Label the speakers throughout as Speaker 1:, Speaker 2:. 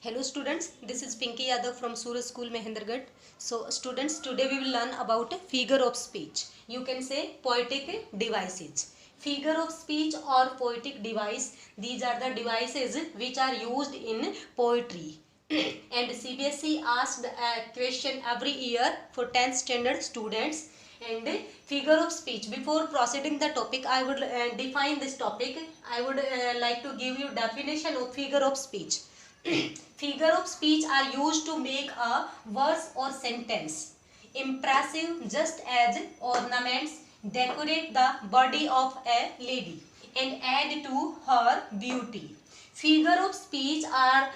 Speaker 1: Hello students, this is Pinky Yadav from Suraj School Mahendragarh. So students, today we will learn about figure of speech. You can say poetic devices. Figure of speech or poetic device, these are the devices which are used in poetry. And CBSE asked a question every year for 10th standard students. And figure of speech. Before proceeding the topic, I would define this topic. I would like to give you definition of figure of speech. Figure of speech are used to make a verse or sentence impressive, just as ornaments decorate the body of a lady and add to her beauty. Figure of speech are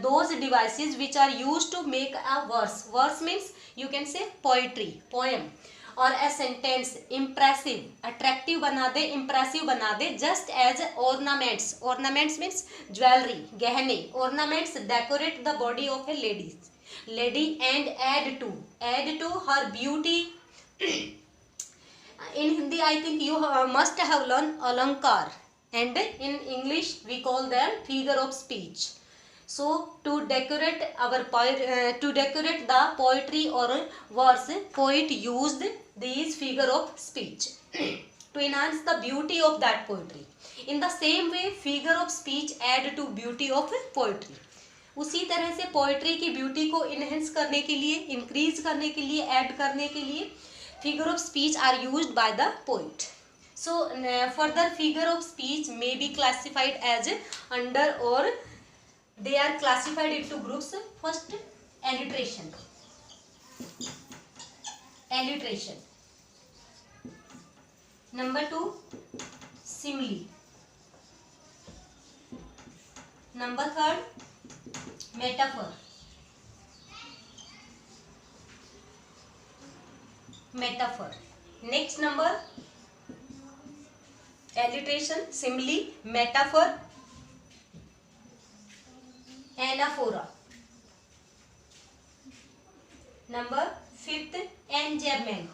Speaker 1: those devices which are used to make a verse. Verse means you can say poetry, poem, और a sentence impressive, attractive बना दे, impressive बना दे, just as ornaments. Ornaments means jewelry, गहने. Ornaments decorate the body of a lady and add to her beauty. In Hindi I think you must have learned alankar, and in English we call them figure of speech. So to decorate to decorate the poetry or verse, poet used these figure of speech to enhance the beauty of that poetry. In the same way, figure of speech add to beauty of poetry. उसी तरह से poetry की beauty को enhance करने के लिए, increase करने के लिए, ऐड करने के लिए figure of speech are used by the poet. So further figure of speech may be classified as under, or they are classified into groups. First, alliteration. Number 2, simile. Number 3, metaphor. Next number, alliteration, simile, metaphor, anaphora. Number 5th, enjambment.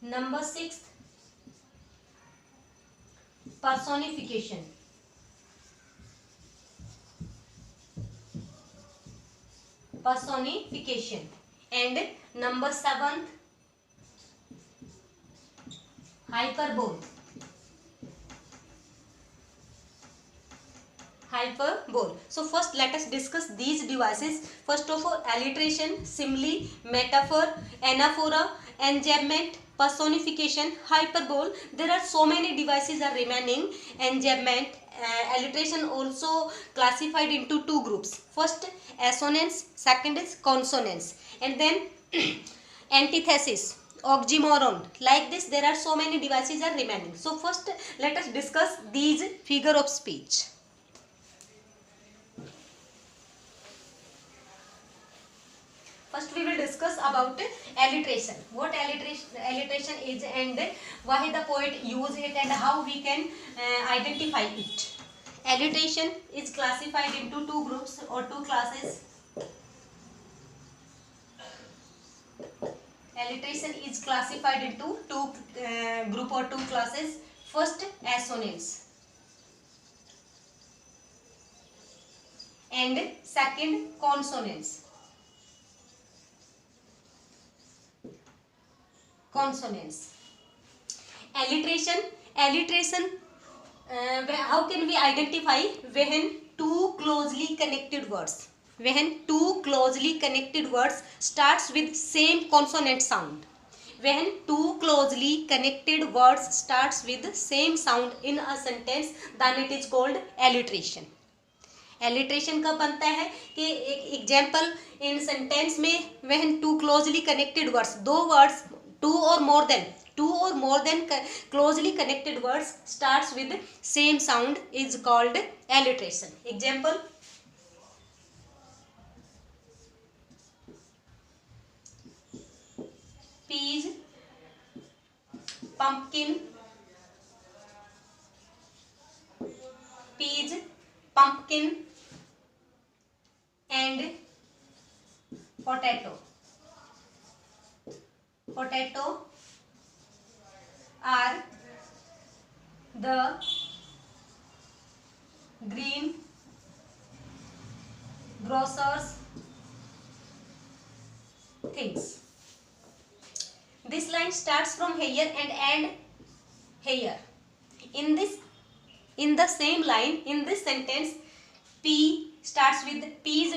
Speaker 1: Number 6th, personification. And number 7th, hyperbole. So first let us discuss these devices. First of all, alliteration, simile, metaphor, anaphora, enjambment, personification, hyperbole. There are so many devices are remaining. Enjambment, alliteration also classified into two groups. First, assonance, second is consonance, and then antithesis, oxymoron. Like this, there are so many devices are remaining. So first let us discuss these figure of speech. First we will discuss about alliteration. What alliteration is, and why the poet use it, and how we can identify it. Alliteration is classified into two groups or two classes. Alliteration is classified into two group or two classes. First, assonance, and second, consonance. Alliteration, how can we identify? When two closely connected words starts with same consonant sound. When two closely connected words starts with same sound in a sentence, then it is called alliteration. Alliteration कब बनता है कि एक example in sentence में, when two closely connected words, दो words, two or more than closely connected words starts with same sound is called alliteration. Example, peas, pumpkin, and potato are the green grocers things. This line starts from here and end here. In the same line, in this sentence, P starts with P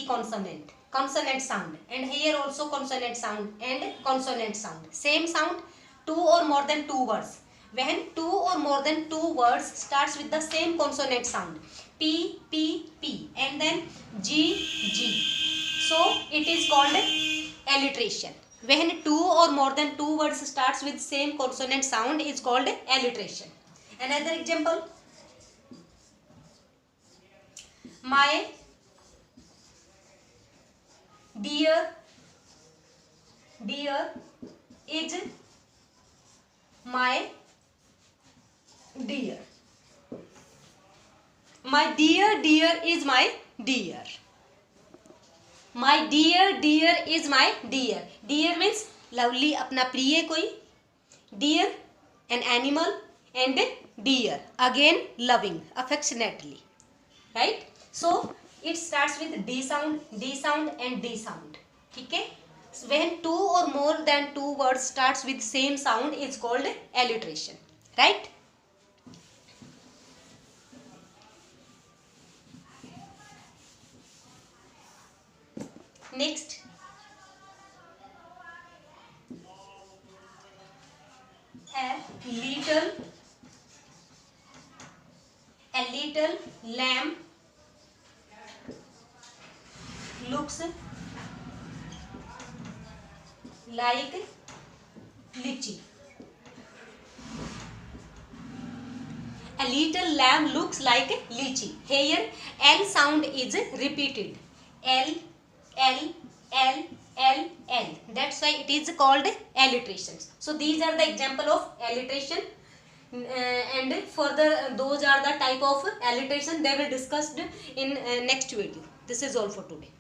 Speaker 1: consonant sound, and here also consonant sound and consonant sound, same sound, two or more than two words. When two or more than two words starts with the same consonant sound, P P P, and then G G, so it is called alliteration. When two or more than two words starts with same consonant sound is called alliteration. Another example, my dear is my dear. My dear is my dear. My dear is my dear. Dear means lovely, अपना प्रिय कोई. Dear an animal, and dear again loving, affectionately, right? So it starts with D sound and D sound. ठीक है? When two or more than two words starts with same sound is called alliteration, right? Next, a little lamb looks like lychee. A little lamb looks like lychee. Here L sound is repeated. L L L L L. That's why it is called alliterations. So these are the example of alliteration, and further those are the type of alliteration they will discussed in next video. This is all for today.